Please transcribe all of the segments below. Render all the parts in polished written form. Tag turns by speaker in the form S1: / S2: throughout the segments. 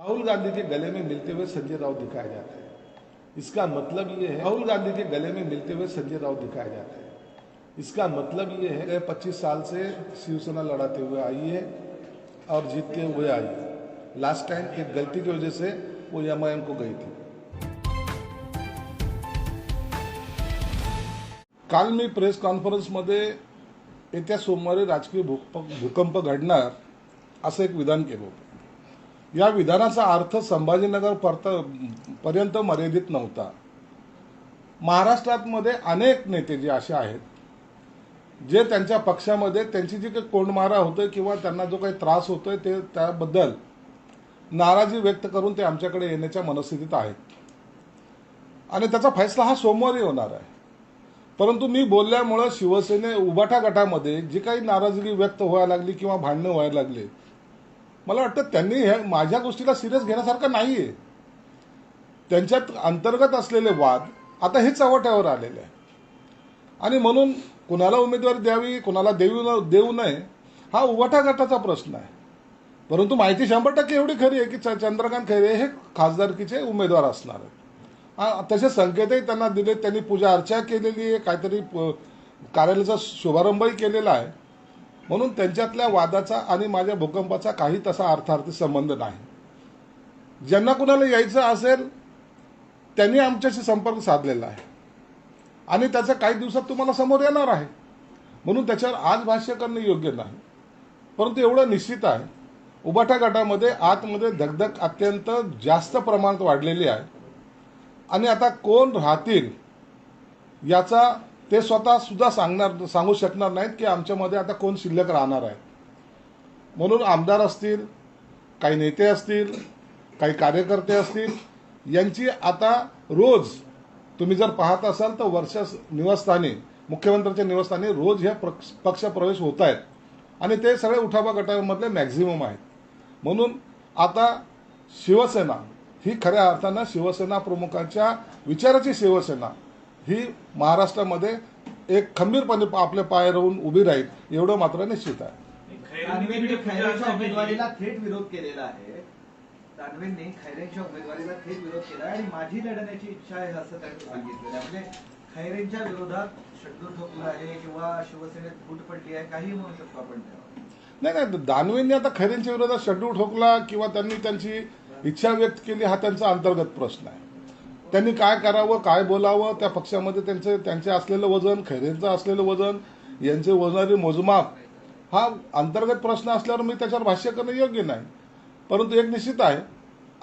S1: राहुल गांधी के गले में मिलते हुए संजय राउत दिखाया जाता है। इसका मतलब ये है, राहुल गांधी के गले में मिलते हुए संजय राउत दिखाया जाता है। इसका मतलब ये है 25 साल से शिवसेना लड़ाते हुए आई है और जीतते हुए आई है। लास्ट टाइम एक गलती की वजह से वो एमआईएम को गई थी। काल मी प्रेस कॉन्फरन्समध्ये येत्या सोमवारी राजकीय भूकंप घडणार असं एक विधान केलं होतं। या विधानाचा अर्थ संभाजीनगर पर्यंत मर्यादित नव्हता। महाराष्ट्रामध्ये अनेक नेते जे असे आहेत जे त्यांच्या पक्षामध्ये त्यांची जी काही कोंडमारा होतोय किंवा त्यांना जो काही त्रास होतोय ते त्याबद्दल नाराजी व्यक्त करून ते आमच्याकडे येण्याच्या मनस्थितीत आहेत आणि त्याचा फैसला हा सोमवारी होणार आहे। परंतु मी बोलल्यामुळे शिवसेने उबाटा गटामध्ये जी काही नाराजगी व्यक्त व्हायला लागली किंवा भांडणं व्हायला लागले, मला वाटतं त्यांनी माझ्या गोष्टीला सिरियस घेण्यासारखं नाहीये। त्यांच्यात अंतर्गत असलेले वाद आता हे चव्हाट्यावर आलेले आहे आणि म्हणून कुणाला उमेदवारी द्यावी कुणाला देऊ नये हा उबाटा गटाचा प्रश्न आहे। परंतु माहिती 100% एवढी खरी आहे की चंद्रकांत खैरे हे खासदारकीचे उमेदवार असणार आहेत। तसे संकेतही त्यांना दिले, त्यांनी पूजा अर्चा केलेली आहे, काहीतरी कार्यालयाचा शुभारंभही केलेला आहे। म्हणून त्यांच्यातल्या वादाचा आणि माझ्या भूकंपाचा काही तसा अर्थार्थी संबंध नाही। ज्यांना कुणाला यायचं असेल त्यांनी आमच्याशी संपर्क साधलेला आहे आणि त्याचा काही दिवसात तुम्हाला समोर येणार आहे। म्हणून त्याच्यावर आज भाष्य करणं योग्य नाही। परंतु एवढं निश्चित आहे, उबाटा गटामध्ये आतमध्ये धगधग अत्यंत जास्त प्रमाणात वाढलेली आहे आणि आता कोण राहतील याचा ते स्वतः सुद्धा सांगू शकणार नाहीत की आमच्यामध्ये आता कोण शिल्लक राहणार आहे। म्हणून आमदार असतील, काही नेते असतील, काही कार्यकर्ते असतील, यांची आता रोज तुम्ही जर पाहत असाल तर वर्षा निवासस्थानी मुख्यमंत्र्यांच्या निवासस्थानी रोज ह्या पक्ष प्रवेश होत आहेत आणि ते सगळे उठावा गटामधले मॅक्झिमम आहेत। म्हणून आता शिवसेना ही खऱ्या अर्थानं शिवसेना प्रमुखांच्या विचाराची शिवसेना ही महाराष्ट्रामध्ये एक खंबीरपणे आपल्या पाय राहून उभी राहील एवढं मात्र निश्चित आहे।
S2: खैरेंच्या उमेदवारीला थेट विरोध केलेला आहे। दानवेंनी खैरेंच्या उमेदवारीला थेट विरोध केला आणि माझी लढण्याची इच्छा आहे असं त्यांनी सांगितलं। म्हणजे खैरेंच्या विरोधात शड्डू ठोकला आहे किंवा शिवसेनेत फूट पडली आहे काही म्हणू शकतो आपण।
S1: नाही, दानवेंनी आता खैरेंच्या विरोधात शड्डू ठोकला किंवा त्यांनी त्यांची इच्छा व्यक्त केली हा त्यांचा अंतर्गत प्रश्न आहे। त्यांनी काय करावं काय बोलावं त्या पक्षामध्ये त्यांचे असलेलं वजन, खैरेंचं असलेलं वजन, यांचे वजनाचे मोजमाप हा अंतर्गत प्रश्न असल्यावर मी त्याच्यावर भाष्य करणं योग्य नाही। परंतु एक निश्चित आहे,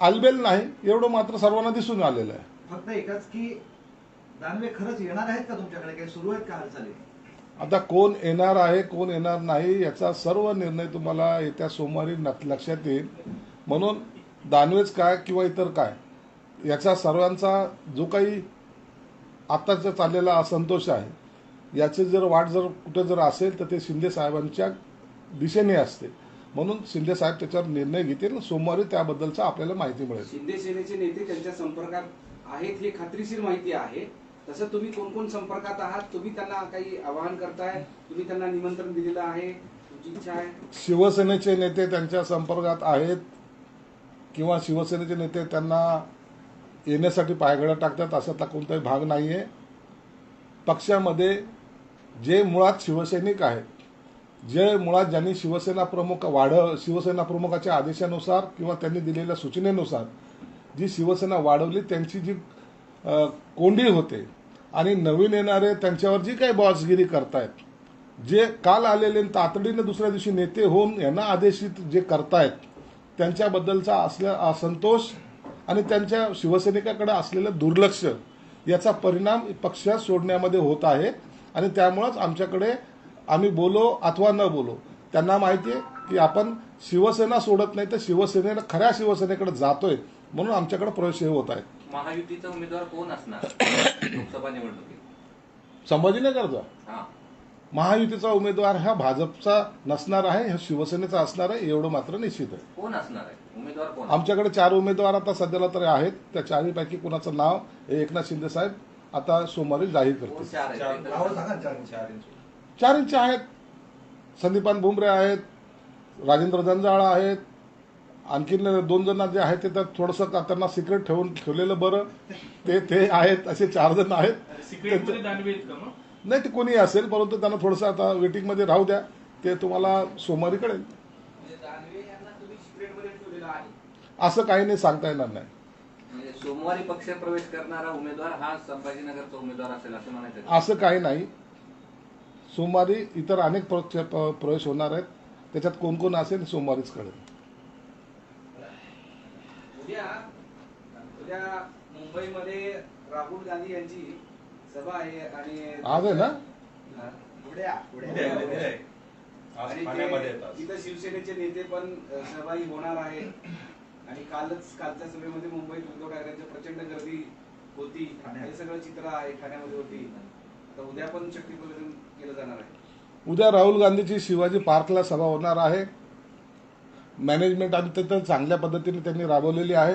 S1: आलबेल नाही एवढं मात्र सर्वांना दिसून आलेलं आहे।
S2: फक्त एकच की दानवे खरंच येणार आहेत का तुमच्याकडे, काही सुरू आहेत का हालचाली?
S1: आता कोण येणार आहे कोण येणार नाही याचा सर्व निर्णय तुम्हाला येत्या सोमवारी लक्षात येईल। म्हणून दानवेच काय किंवा इतर काय याचा सर्वांचा जो काही आत्ताचा चाललेला असंतोष आहे याची जर वाट जर कुठे जर असेल तर ते शिंदे साहेबांच्या दिशेने असते। म्हणून शिंदे साहेब त्याच्यावर निर्णय घेतील, सोमवारी त्याबद्दलचा आपल्याला माहिती मिळेल।
S3: शिंदे सेनेचे नेते त्यांच्या संपर्कात आहेत हे खात्रीशीर माहिती आहे। तसं तुम्ही कोण कोण संपर्कात आहात, तुम्ही त्यांना काही आवाहन करताय, तुम्ही त्यांना निमंत्रण दिलेलं आहे, तुमची इच्छा आहे?
S1: शिवसेनेचे नेते त्यांच्या संपर्कात आहेत किंवा शिवसेनेचे नेते त्यांना येण्यासाठी पायघडा टाकतात असातला कोणताही भाग नाहीये। पक्षामध्ये जे मुळात शिवसैनिक आहेत, जे मुळात ज्यांनी शिवसेना प्रमुखाच्या आदेशानुसार किंवा त्यांनी दिलेल्या सूचनेनुसार जी शिवसेना वाढवली त्यांची जी कोंडी होते आणि नवीन येणारे त्यांच्यावर जी काही बॉसगिरी करतायत, जे काल आलेले तातडीने दुसऱ्या दिवशी नेते होऊन यांना आदेशित जे करतायत त्यांच्याबद्दलचा असंतोष आणि त्यांच्या शिवसैनिकाकडे असलेलं दुर्लक्ष याचा परिणाम पक्ष सोडण्यामध्ये होत आहे आणि त्यामुळेच आमच्याकडे आम्ही बोलो अथवा न बोलो त्यांना माहिती आहे की आपण शिवसेना सोडत नाही तर खऱ्या शिवसेनेकडे जातोय, म्हणून आमच्याकडे प्रवेश होत आहेत।
S4: महायुतीचा उमेदवार कोण असणार लोकसभा निवडणुकीत?
S1: संभाजीनगरचा महायुतीचा उमेदवार हा भाजपचा नसणार आहे, हा शिवसेनेचा असणार आहे एवढं मात्र निश्चित आहे।
S4: कोण असणार आहे उमेदवार कोण?
S1: आमच्याकडे 4 उमेदवार आता सध्याला तरी आहेत। त्या 4 पैकी कुणाचं नाव एकनाथ शिंदे साहेब आता सोमवारी जाहीर करतील। 4 इंच आहेत, संदीपान भुमरे आहेत, राजेंद्र जंजाळ आहेत आणखीन 2 जण जे आहेत ते तर थोडंसं त्यांना सिक्रेट ठेवलेलं बरं. ते आहेत, असे 4 जण आहेत.
S5: सिक्रेटमध्ये दानवे आहेत का मग?
S1: नाही, ते कोणी असेल, परंतु त्यांना थोडंसं आता वेटिंगमध्ये राहू द्या. ते तुम्हाला सोमवारी कळेल.
S3: म्हणजे दानवे यांना तुम्ही सिक्रेटमध्ये ठेवलेलं आहे.
S1: असं काही नाही, सांगता येणार नाही.
S4: म्हणजे सोमवारी पक्ष प्रवेश करणारा उमेदवार हा संभाजीनगरचा उमेदवार असेल असं म्हणायचं.
S1: असं काही नाही. सोमवारी इतर अनेक प्रवेश होणार आहेत. त्याच्यात कोण कोण असेल सोमवारीच कळेल.
S3: उद्या मुंबईमध्ये राहुल गांधी यांची सभा आहे आणि
S1: आज आहे ना?
S2: उद्या
S3: आणि तिथं शिवसेनेचे नेते पण सहभागी होणार आहेत. आणि कालच्या सभेमध्ये मुंबईत उद्धव ठाकरेंची प्रचंड गर्दी होती. हे सगळं चित्र आहे, ठाण्यामध्ये होती. तर उद्या पण शक्तीप्रदर्शन केलं जाणार आहे.
S1: उद्या राहुल गांधीची शिवाजी पार्कला सभा होणार आहे. मॅनेजमेंट आणि तिथं चांगल्या पद्धतीने त्यांनी राबवलेली आहे.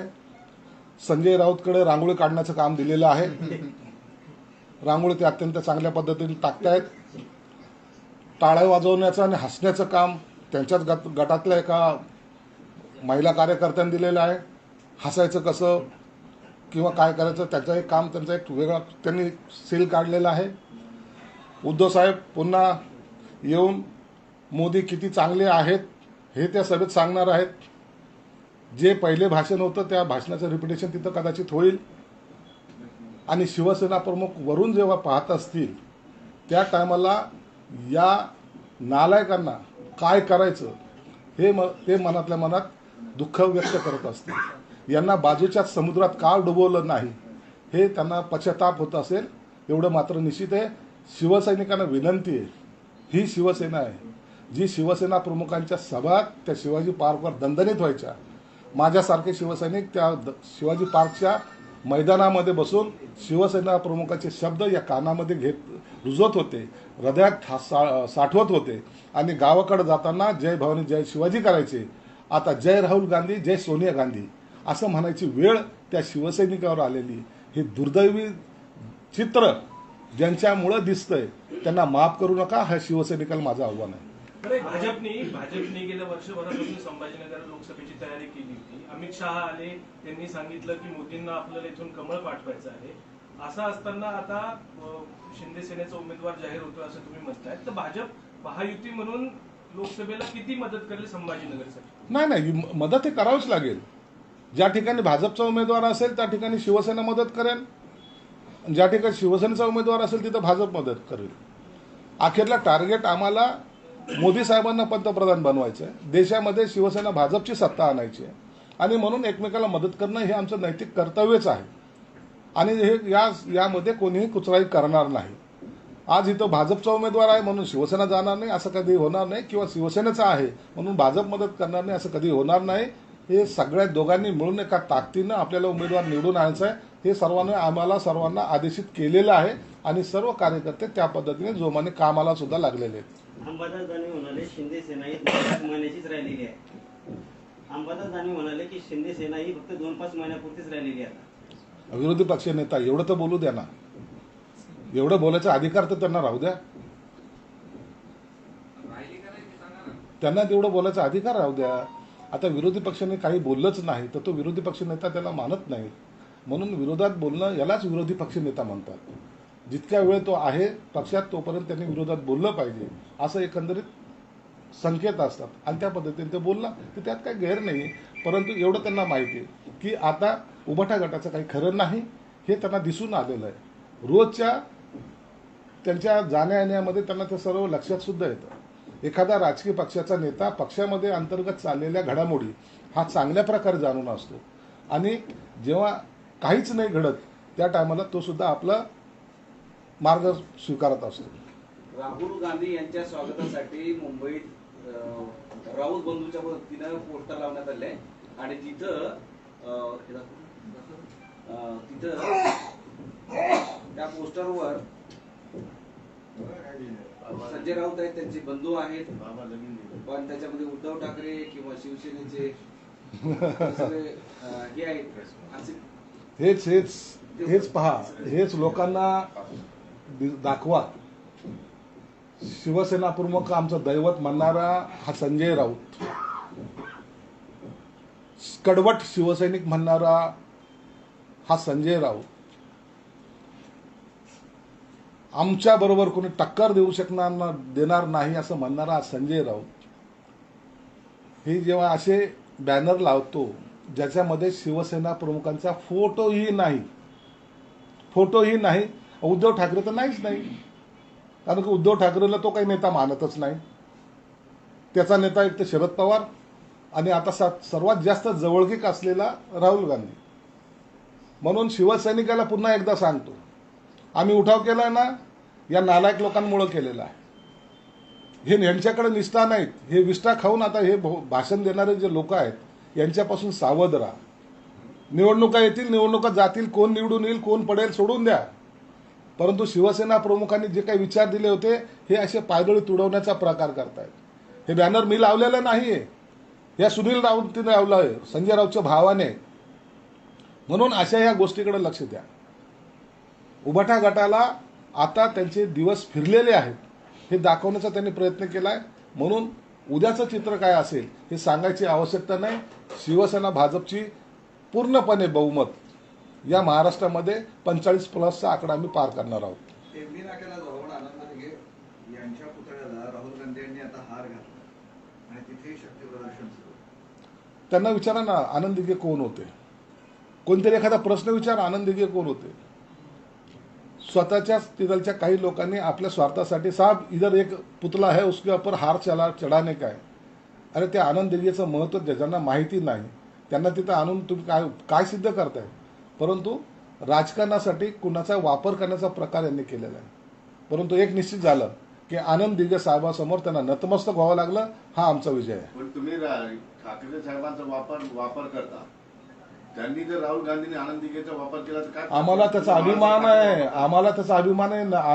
S1: संजय राऊतकडे रांगोळी काढण्याचं काम दिलेलं आहे. रांगोळी ते अत्यंत चांगल्या पद्धतीने टाकतायत. टाळ्या वाजवण्याचं आणि हसण्याचं काम त्यांच्याच गटातल्या एका महिला कार्यकर्त्यांनी दिलेलं आहे. हसायचं कसं किंवा काय करायचं त्याचं एक काम, त्यांचा एक वेगळा त्यांनी सेल काढलेला आहे. उद्धव साहेब पुन्हा येऊन मोदी किती चांगले आहेत हे त्या सभेत सांगणार आहेत. जे पहिले भाषण होतं त्या भाषणाचं रिपिटेशन तिथं कदाचित होईल. आणि शिवसेना प्रमुख वरून जेव्हा पाहत असतील त्या टायमाला या नालायकांना काय करायचं ते मनातल्या मनात दुःख व्यक्त करत असतील. यांना बाजूच्या समुद्रात का डुबवलं नाही हे त्यांना पश्चाताप होत असेल एवढं मात्र निश्चित आहे. शिवसैनिकांना विनंती आहे, ही शिवसेना आहे जी शिवसेना प्रमुखांच्या सभा त्या शिवाजी पार्कवर दणदणीत व्हायच्या. माझ्यासारखे शिवसैनिक त्या शिवाजी पार्कच्या मैदानामध्ये बसून शिवसेना प्रमुखाचे शब्द या कानामध्ये रुजत होते, हृदयात साठवत होते आणि गावाकडे जाताना जय भवानी जय शिवाजी करायचे. आता जय राहुल गांधी जय सोनिया गांधी असं म्हणायची वेळ त्या शिवसैनिकावर आलेली. हे दुर्दैवी चित्र ज्यांच्यामुळं दिसतंय त्यांना माफ करू नका, हा शिवसैनिकाला माझं आव्हान आहे.
S5: भाजपने गेल्या वर्षभरापासून संभाजीनगर लोकसभेची तयारी केली होती. अमित शहा आले, त्यांनी सांगितलं की मोदींना आपल्याला इथून कमळ पाठवायचं आहे. असं असताना आता शिंदे सेनेचा उमेदवार जाहीर होतो असं तुम्ही म्हणताय, तर भाजप महायुती म्हणून लोकसभेला किती मदत करेल संभाजीनगरसाठी?
S1: नाही, मदत हे करावीच लागेल. ज्या ठिकाणी भाजपचा उमेदवार असेल त्या ठिकाणी शिवसेना मदत करेल. ज्या ठिकाणी शिवसेनेचा उमेदवार असेल तिथं भाजप मदत करेल. अखेरला टार्गेट आम्हाला मोदी साहेबांना पंतप्रधान बनवायचं आहे. देशामध्ये शिवसेना भाजपची सत्ता आणायची आहे आणि म्हणून एकमेकाला मदत करणं हे आमचं नैतिक कर्तव्यच आहे. आणि हे यामध्ये कोणीही कुचराई करणार नाही. आज इथं भाजपचा उमेदवार आहे म्हणून शिवसेना जाणार नाही असं कधी होणार नाही, किंवा शिवसेनेचा आहे म्हणून भाजप मदत करणार नाही असं कधी होणार नाही. हे सगळ्या दोघांनी मिळून एका ताकदीनं आपल्याला उमेदवार निवडून आणायचं आहे. हे आम्हाला सर्वांना आदेशित केलेलं आहे आणि सर्व कार्यकर्ते त्या पद्धतीने जोमाने कामाला सुद्धा लागलेले आहेत.
S6: अंबादास दानवे म्हणाले शिंदे सेना ही 2-5 महिन्याचीच राहिलेली आहे. अंबादास दानवे म्हणाले की शिंदे सेना ही फक्त 2-5 महिन्यापुरतीच राहिलेली आहे.
S1: विरोधी पक्ष नेता एवढं तर बोलू द्या ना. एवढं बोलायचा अधिकार तर त्यांना राहू द्या. त्यांना तेवढं बोलायचा अधिकार राहू द्या. आता विरोधी पक्षाने काही बोललंच नाही तर तो विरोधी पक्ष नेता त्याला मानत नाही. म्हणून विरोधात बोलणं यालाच विरोधी पक्ष नेता म्हणतात. जितक्या वेळ तो आहे पक्षात तोपर्यंत त्यांनी विरोधात बोललं पाहिजे असं एकंदरीत संकेत असतात आणि त्या पद्धतीने ते बोलला तर त्यात काही गैर नाही. परंतु एवढं त्यांना माहिती आहे की आता उभाटा गटाचं काही खरं नाही हे त्यांना दिसून आलेलं आहे. रोजच्या त्यांच्या जाण्या येण्यामध्ये त्यांना ते सर्व लक्षात सुद्धा येतं. एखादा राजकीय पक्षाचा नेता पक्षामध्ये अंतर्गत चाललेल्या घडामोडी हा चांगल्या प्रकारे जाणून असतो आणि जेव्हा काहीच नाही घडत त्या टायमाला तो सुद्धा आपला मार्ग स्वीकारत असतो.
S3: राहुल गांधी यांच्या स्वागतासाठी मुंबईत राऊत बंधूच्या वतीनं पोस्टर लावण्यात आले आणि तिथं त्या पोस्टरवर संजय राऊत आहेत, त्यांचे बंधू आहेत, पण त्याच्यामध्ये उद्धव ठाकरे किंवा शिवसेनेचे हे आहेत.
S1: हेच पहा, हेच लोकांना दाखवा. शिवसेना प्रमुख आमचं दैवत म्हणणारा हा संजय राऊत कडवट शिवसैनिक म्हणणारा हा संजय राऊत, आमच्या बरोबर कोणी टक्कर देणार नाही असं म्हणणारा हा संजय राऊत, हे जेव्हा असे बॅनर लावतो ज्याच्यामध्ये शिवसेना प्रमुखांचा फोटोही नाही, उद्धव ठाकरे तर नाहीच नाही, कारण की उद्धव ठाकरेला तो काही नेता मानतच नाही. त्याचा नेता एक तर शरद पवार आणि आता सर्वात जास्त जवळकीक असलेला राहुल गांधी. म्हणून शिवसैनिकाला पुन्हा एकदा सांगतो, आम्ही उठाव केलाय ना, या नालायक लोकांमुळे केलेला आहे. हे यांच्याकडे निष्ठा नाहीत, हे विष्ठा खाऊन आता हे भाषण देणारे जे लोक आहेत यांच्यापासून सावध राहा. निवडणुका येतील, निवडणुका जातील, कोण निवडून येईल कोण पडेल सोडून द्या, परंतु शिवसेना प्रमुखांनी जे काही विचार दिले होते हे असे पायदळी तुडवण्याचा प्रकार करतायत. हे बॅनर मी लावलेलं नाहीये, या सुनील राऊतने लावलं आहे, संजय राऊतच्या भावाने. म्हणून अशा या गोष्टीकडे लक्ष द्या. उभाटा गटाला आता त्यांचे दिवस फिरलेले आहेत हे दाखवण्याचा त्यांनी प्रयत्न केलाय. म्हणून उद्याचं चित्र काय असेल हे सांगायची आवश्यकता नाही. शिवसेना भाजपची पूर्णपणे बहुमत या महाराष्ट्रामध्ये 45+ आकडा आम्ही पार करणार आहोत.
S2: टेंबी नाक्याला जाऊन आनंद दिघे यांच्या पुतळ्याला राहुल गांधी यांनी आता हार घातला आणि तिथे शक्ती प्रदर्शन सुरू.
S1: त्यांना विचारा ना आनंद दिघे कोण होते, कोणतरी एखादा प्रश्न विचारा, आनंद दिघे कोण होते. स्वतःच्याच तिथलच्या काही लोकांनी आपल्या स्वार्थासाठी, साहब इधर एक पुतला है उसके ऊपर हार चढाने का है. अरे त्या आनंद दिघेचं महत्त्व ज्यांना माहिती नाही त्यांना तिथं आणून तुम्ही काय सिद्ध करताय. परंतु राजकारणासाठी कुणाचा वापर करण्याचा प्रकार यांनी केलेला आहे. परंतु एक निश्चित झालं की आनंद दिघे साहेबांसमोर त्यांना नतमस्तक व्हावं लागलं. हा आमचा विजय आहे.
S7: पण तुम्ही ठाकरे साहेबांचा वापर करता, त्यांनी जर राहुल गांधींनी आनंद दिघेचा वापर केला तर काय?
S1: आम्हाला त्याचा अभिमान आहे,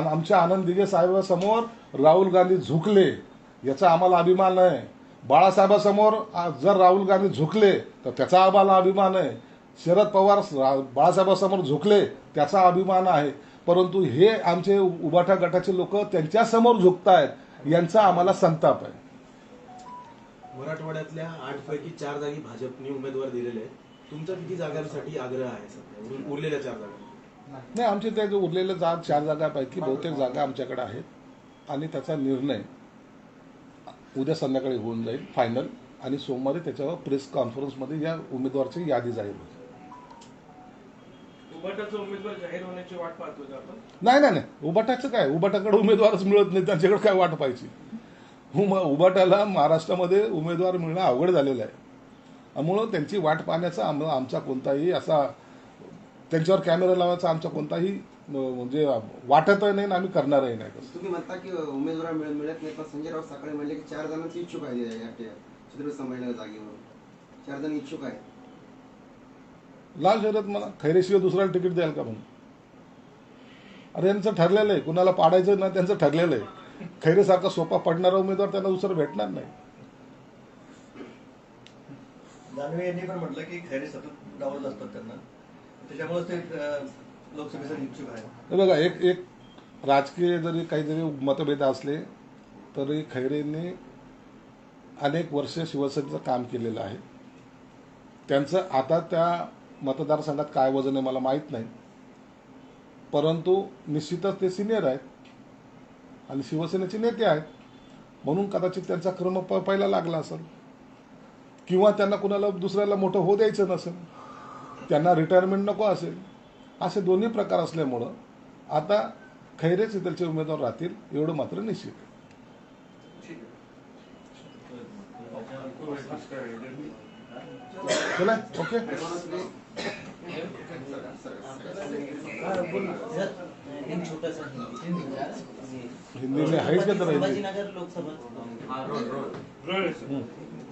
S1: आमच्या आनंद दिघे साहेबांसमोर राहुल गांधी झुकले याचा आम्हाला अभिमान आहे. बाळासाहेबांसमोर जर राहुल गांधी झुकले तर त्याचा आम्हाला अभिमान आहे. शरद पवार बाळासाहेबांसमोर झुकले त्याचा अभिमान आहे. परंतु हे आमचे उभाटा गटाचे लोक त्यांच्यासमोर झुकतायत यांचा आम्हाला संताप आहे.
S8: मराठवाड्यातल्या 8 पैकी 4 जागी भाजपने उमेदवार दिलेले आहेत. तुमचा किती जागांसाठी आग्रह आहे सध्या उरलेल्या 4 जागा?
S1: नाही, आमचे ते उरलेले 4 जागांपैकी बहुतेक जागा आमच्याकडे आहेत आणि त्याचा निर्णय उद्या संध्याकाळी होऊन जाईल फायनल, आणि सोमवारी त्याच्यावर प्रेस कॉन्फरन्समध्ये या उमेदवाराची यादी जाहीर होईल.
S5: उभाटाचा उमेदवार जाहीर होण्याची वाट पाहतो का आपण?
S1: नाही, उभाटाचं काय, उभाटाकडे उमेदवारच मिळत नाही, त्यांच्याकडे काय वाट पाहायची. उभाटाला महाराष्ट्रामध्ये उमेदवार मिळणं अवघड झालेलं आहे. त्यामुळं त्यांची वाट पाहण्याचा आमचा कोणताही असा, त्यांच्यावर कॅमेरा लावायचा आमचा कोणताही म्हणजे वाटतही नाही, आम्ही करणारही नाही.
S9: तुम्ही म्हणता की उमेदवार मिळत नाही, पण संजय राऊत सकाळी म्हणले की 4 जणांची इच्छुक आहे या छत्रपती संभाजीनगर जागेवर 4 जण इच्छुक आहेत.
S1: लाल शर्यत मला खैरेशिवाय दुसऱ्याला तिकीट द्याल का म्हणून? अरे यांचं ठरलेलं आहे, कुणाला पाडायचं ना त्यांचं ठरलेलं आहे. खैरेसारखा सोपा पडणारा उमेदवार त्यांना दुसरा भेटणार नाही.
S10: दानवे यांनी पण म्हटलं की खैरे सतत डावलत असतात त्यांना, त्याच्यामुळे ते लोकसभेसाठी इच्छुक आहे.
S1: बघा, एक राजकीय जरी काहीतरी मतभेद असले तरी खैरेंनी अनेक वर्ष शिवसेनेचं काम केलेलं आहे. त्यांचं आता त्या मतदारसंघात काय वजन आहे मला माहीत नाही, परंतु निश्चितच ते सिनियर आहेत आणि शिवसेनेचे नेते आहेत, म्हणून कदाचित त्यांचा क्रम पहिला लागला असेल, किंवा त्यांना कुणाला दुसऱ्याला मोठं होऊ द्यायचं नसेल, त्यांना रिटायरमेंट नको असेल. असे दोन्ही प्रकार असल्यामुळं आता खैरेच इथलचे उमेदवार राहतील एवढं मात्र निश्चित. चला, ओके. हिंदी में है क्या तरह
S6: संभाजीनगर लोकसभा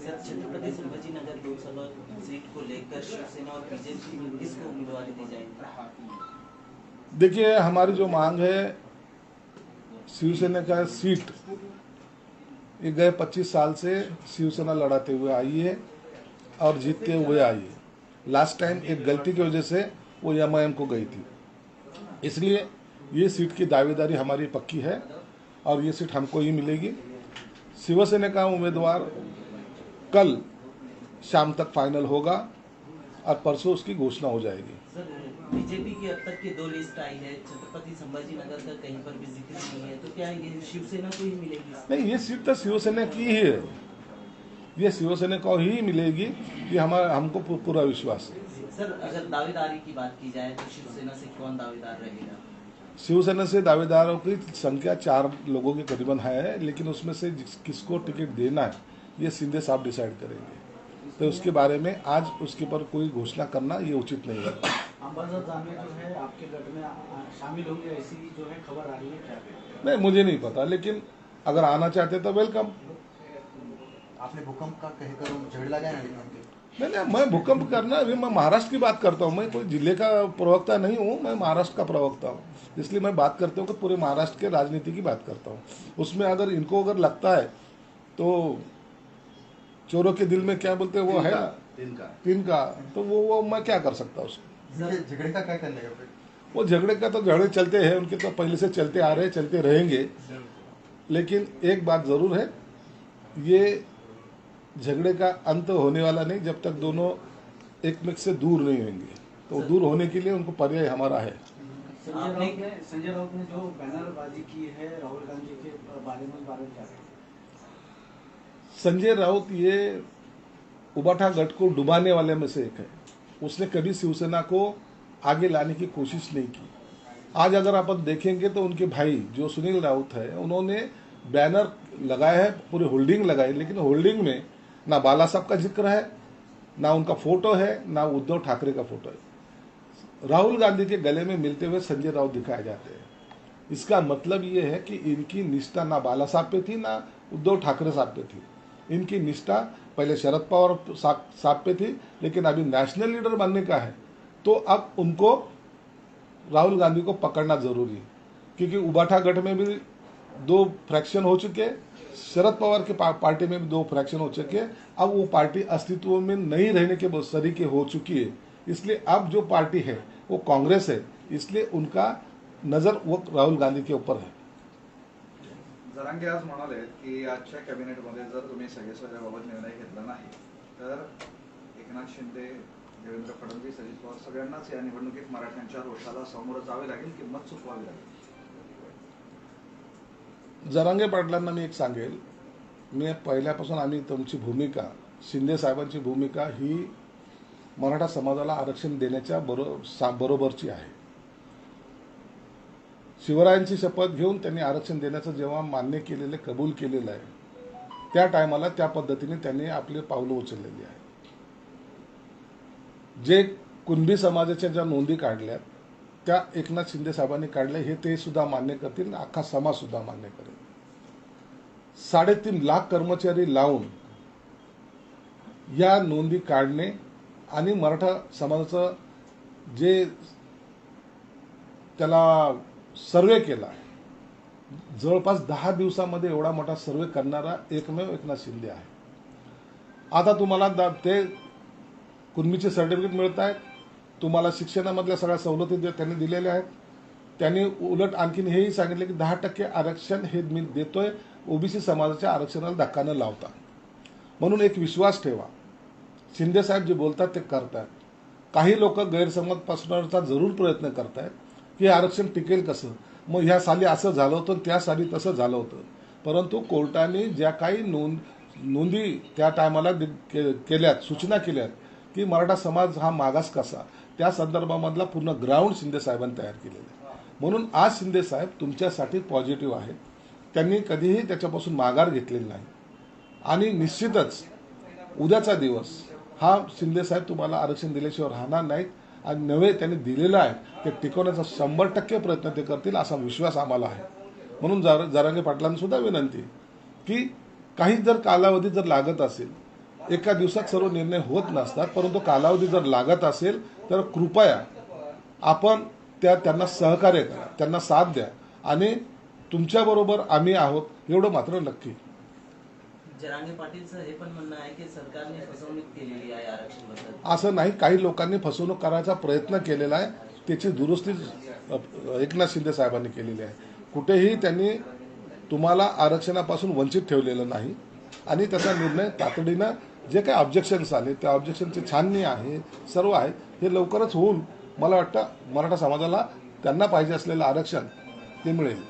S6: छत्रपति संभाजीनगर लोकसभा सीट को लेकर शिवसेना और बीजेपी में किसको उम्मीदवारी दी जाएगी?
S1: देखिए, हमारी जो मांग है शिवसेना का सीट, ये गए 25 साल से शिवसेना लड़ाते हुए आई है और जीतते हुए आई है. लास्ट टाइम एक गलती की वजह से वो एमआईएम को गई थी, इसलिए ये सीट की दावेदारी हमारी पक्की है और ये सीट हमको ही मिलेगी. शिवसेना का उम्मीदवार कल शाम तक फाइनल होगा और परसों उसकी घोषणा हो जाएगी।
S11: सर, बीजेपी की अब तक की 2 लिस्ट आई है, छत्रपति संभाजीनगर का कहीं पर भी जिक्र नहीं है, तो क्या ये शिवसेना को ही मिलेगी?
S1: नहीं, ये सीट तो शिवसेना की ही है, ये शिवसेना को ही मिलेगी, ये हमको पूरा विश्वास है।
S11: सर, अगर दावेदारी की बात की जाए तो शिवसेना से कौन दावेदार रहेगा?
S1: शिवसेना से दावेदारों की संख्या 4 लोगों के करीबन है, लेकिन उसमें से किसको टिकट देना है ये शिंदे साहब डिसाइड करेंगे। तो उसके बारे में आज उसके पर कोई घोषणा करना ये उचित नहीं है।
S12: अंबादास दानवे जो है आपके गठ में शामिल होंगे, ऐसी जो है खबर आ रही है, क्या?
S1: नहीं, मुझे नहीं पता, लेकिन अगर आना चाहते तो वेलकम।
S9: आपने भूकंप का कहकर झगड़ा लगाया
S1: नहीं, मैं भूकंप करना, अभी मैं महाराष्ट्र की बात करता हूँ, मैं कोई जिले का प्रवक्ता नहीं हूँ, मैं महाराष्ट्र का प्रवक्ता हूँ, इसलिए मैं बात करता हूँ कि पूरे महाराष्ट्र के राजनीति की बात करता हूँ। उसमें अगर इनको अगर लगता है तो चोरों के दिल में क्या बोलते हैं वो है ना, तिनका, तो वो मैं क्या कर सकता हूँ उसको।
S9: झगड़े का क्या करने का?
S1: वो झगड़े का तो झगड़े चलते हैं, उनके तो पहले से चलते आ रहे हैं, चलते रहेंगे, लेकिन एक बात जरूर है, ये झगड़े का अंत होने वाला नहीं जब तक दोनों एक में से दूर नहीं होंगे। तो दूर होने के लिए उनको पर्याय हमारा है।
S12: संजय राउत ने जो बैनरबाजी की है राहुल गांधी के बारे में क्या है?
S1: संजय राउत ये उबाठा गठ को डुबाने वाले में से एक है। उसने कभी शिवसेना को आगे लाने की कोशिश नहीं की। आज अगर आप देखेंगे तो उनके भाई जो सुनील राउत है, उन्होंने बैनर लगाया है, पूरी होल्डिंग लगाई, लेकिन होल्डिंग में ना बाला साहब का जिक्र है, ना उनका फोटो है, ना उद्धव ठाकरे का फोटो है। राहुल गांधी के गले में मिलते हुए संजय राउत दिखाए जाते हैं। इसका मतलब ये है कि इनकी निष्ठा ना बाला साहब पे थी, ना उद्धव ठाकरे साहब पे थी। इनकी निष्ठा पहले शरद पवार साहब पे थी, लेकिन अभी नेशनल लीडर बनने का है, तो अब उनको राहुल गांधी को पकड़ना जरूरी है, क्योंकि उबाठा गठ में भी 2 फ्रैक्शन हो चुके, शरद पवार के पार्टी में भी 2 फ्रैक्शन हो चुके। अब वो पार्टी अस्तित्व में नहीं रहने के तरीके हो चुकी है, इसलिए अब जो पार्टी है वो कांग्रेस है, इसलिए उनका नजर वो राहुल गांधी के ऊपर है।
S2: जरांगे आज म्हणाले की आजच्या कॅबिनेटमध्ये जर तुम्ही सगळ्याबाबत निर्णय घेतला नाही तर एकनाथ शिंदे, देवेंद्र फडणवीस, अजित पवार सगळ्यांनाच या निवडणुकीत मराठ्यांच्या रोषाला सामोरं जावे लागेल, किंमत चुकवावी लागेल।
S1: जरांगे पाटलांना मी एक सांगेल, मी पहिल्यापासून आम्ही तुमची भूमिका, शिंदे साहेबांची भूमिका ही मराठा समाजाला आरक्षण देण्याच्या बरोबरची आहे। शिवरायांची शपथ घेऊन त्यांनी आरक्षण देण्याचं जेव्हा मान्य केलेलं, कबूल केलेलं आहे, त्या टायमाला त्या पद्धतीने त्यांनी आपले पावलं उचललेली आहे। जे कुणबी समाजाच्या ज्या नोंदी काढल्यात त्या एकनाथ शिंदे साहेबांनी काढल्या, हे ते सुद्धा मान्य करतील, अख्खा समाज सुद्धा मान्य करेल। 3.5 लाख कर्मचारी लावून या नोंदी काढणे आणि मराठा समाजाचं जे त्याला सर्वे केला, जवळपास 10 दिवसामध्ये एवढा मोठा सर्वे करणारा एकमेव एकनाथ शिंदे आहे। आता तुम्हाला ते कुणबीचे सर्टिफिकेट मिळत आहेत, तुम्हाला शिक्षणामधल्या सगळ्या सवलती त्यांनी दिलेल्या आहेत। त्यांनी उलट आणखीन हेही सांगितले की 10% आरक्षण हे मी देतोय, ओबीसी समाजाच्या आरक्षणाला धक्का न लावता। म्हणून एक विश्वास ठेवा, शिंदे साहेब जे बोलतात ते करतात। काही लोक गैरसमज पसरवण्याचा जरूर प्रयत्न करतात की आरक्षण टिकेल कसं, मग ह्या साली असं झालं होतं, त्या साली तसं झालं होतं, परंतु कोर्टाने ज्या काही नोंदी त्या टायमाला केल्यात, सूचना केल्यात की मराठा समाज हा मागास कसा, त्या संदर्भामधला पूर्ण ग्राउंड शिंदे साहेबांनी तयार केलेलं आहे। म्हणून आज शिंदे साहेब तुमच्यासाठी पॉझिटिव्ह आहेत, त्यांनी कधीही त्याच्यापासून माघार घेतलेली नाही आणि निश्चितच उद्याचा दिवस हा शिंदे साहेब तुम्हाला आरक्षण दिल्याशिवाय राहणार नाहीत आणि नवे त्यांनी दिलेलं आहे ते टिकवण्याचा 100% प्रयत्न ते करतील असा विश्वास आम्हाला आहे। म्हणून जरांगे पाटलांना सुद्धा विनंती की काही जर कालावधी जर लागत असेल, एका दिवसात सर्व निर्णय होत नसतात, परंतु कालावधी जर लागत असेल तर कृपया आपण त्यांना सहकार्य करा, त्यांना साथ द्या आणि तुमच्याबरोबर आम्ही आहोत एवढं मात्र नक्की।
S11: जरांगे पाटीलचं हे पण म्हणणं आहे की सरकारने फसवणूक केलेली आहे आरक्षणाबद्दल।
S1: असं नाही, काही लोकांनी फसवणूक करायचा प्रयत्न केलेला आहे, त्याची दुरुस्ती एकनाथ शिंदे साहेबांनी केलेली आहे। कुठेही त्यांनी तुम्हाला आरक्षणापासून वंचित ठेवलेलं नाही आणि त्याचा निर्णय तातडीनं जे काही ऑब्जेक्शन्स आले त्या ऑब्जेक्शनची छाननी आहे, सर्व आहे, हे लवकरच होऊन मला वाटतं मराठा समाजाला त्यांना पाहिजे असलेलं आरक्षण ते मिळेल.